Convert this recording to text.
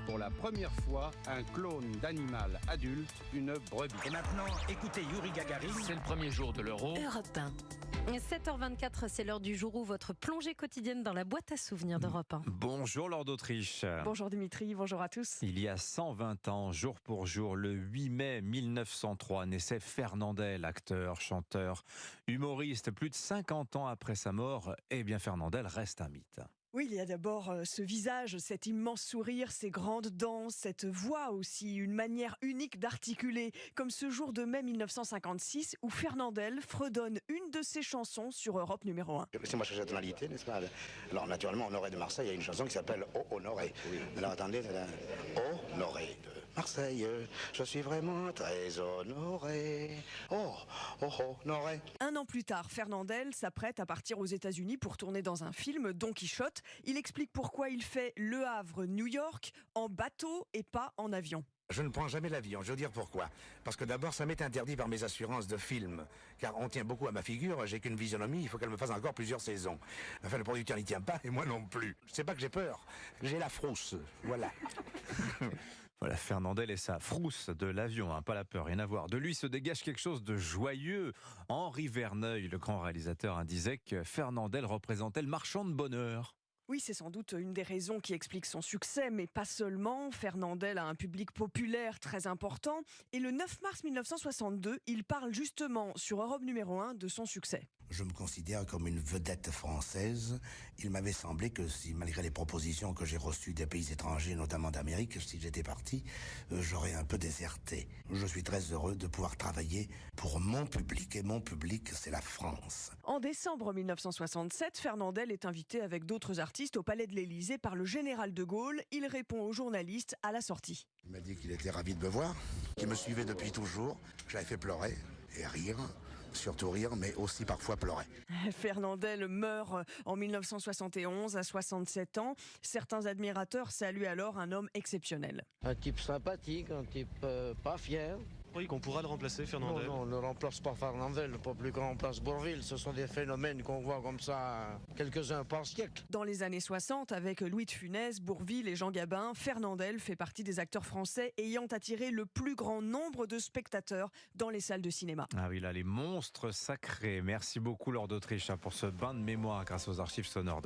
pour la première fois un clone d'animal adulte, une brebis. Et maintenant, écoutez Yuri Gagarin. C'est le premier jour de l'Euro. Europe 1. 7h24, c'est l'heure du jour où votre plongée quotidienne dans la boîte à souvenirs d'Europe 1. Bonjour Lord d'Autriche. Bonjour Dimitri, bonjour à tous. Il y a 120 ans, jour pour jour, le 8 mai 1903, naissait Fernandel, acteur, chanteur, humoriste. Plus de 50 ans après sa mort, Fernandel reste un mythe. Oui, il y a d'abord ce visage, cet immense sourire, ces grandes dents, cette voix aussi, une manière unique d'articuler, comme ce jour de mai 1956 où Fernandel fredonne une de ses chansons sur Europe numéro 1. C'est moi chercher la tonalité, n'est-ce pas? Alors naturellement, Honoré de Marseille, il y a une chanson qui s'appelle Oh Honoré. Oui. Alors attendez, Honoré de Marseille, je suis vraiment très honoré. Oh Honoré. Un an plus tard, Fernandel s'apprête à partir aux États-Unis pour tourner dans un film, Don Quichotte. Il explique pourquoi il fait Le Havre-New York en bateau et pas en avion. Je ne prends jamais l'avion, je veux dire pourquoi. Parce que d'abord, ça m'est interdit par mes assurances de film. Car on tient beaucoup à ma figure, j'ai qu'une physionomie, il faut qu'elle me fasse encore plusieurs saisons. Enfin, le producteur n'y tient pas, et moi non plus. C'est pas que j'ai peur, j'ai la frousse, voilà. Voilà, Fernandel et sa frousse de l'avion, pas la peur, rien à voir. De lui se dégage quelque chose de joyeux. Henri Verneuil, le grand réalisateur, disait que Fernandel représentait le marchand de bonheur. Oui, c'est sans doute une des raisons qui explique son succès, mais pas seulement. Fernandel a un public populaire très important. Et le 9 mars 1962, il parle justement sur Europe numéro 1 de son succès. Je me considère comme une vedette française. Il m'avait semblé que si, malgré les propositions que j'ai reçues des pays étrangers, notamment d'Amérique, si j'étais parti, j'aurais un peu déserté. Je suis très heureux de pouvoir travailler pour mon public, et mon public, c'est la France. En décembre 1967, Fernandel est invité avec d'autres artistes au Palais de l'Élysée par le général de Gaulle. Il répond aux journalistes à la sortie. Il m'a dit qu'il était ravi de me voir, qu'il me suivait depuis toujours, que j'avais fait pleurer et rire. Surtout rire, mais aussi parfois pleurer. Fernandel meurt en 1971 à 67 ans. Certains admirateurs saluent alors un homme exceptionnel. Un type sympathique, un type pas fier. Oui, qu'on pourra le remplacer, Fernandel. Non, on ne remplace pas Fernandel, pas plus qu'on remplace Bourvil. Ce sont des phénomènes qu'on voit comme ça, quelques-uns par siècle. Dans les années 60, avec Louis de Funès, Bourvil et Jean Gabin, Fernandel fait partie des acteurs français ayant attiré le plus grand nombre de spectateurs dans les salles de cinéma. Ah oui, là, les monstres sacrés. Merci beaucoup, Lord d'Autriche, pour ce bain de mémoire grâce aux archives sonores.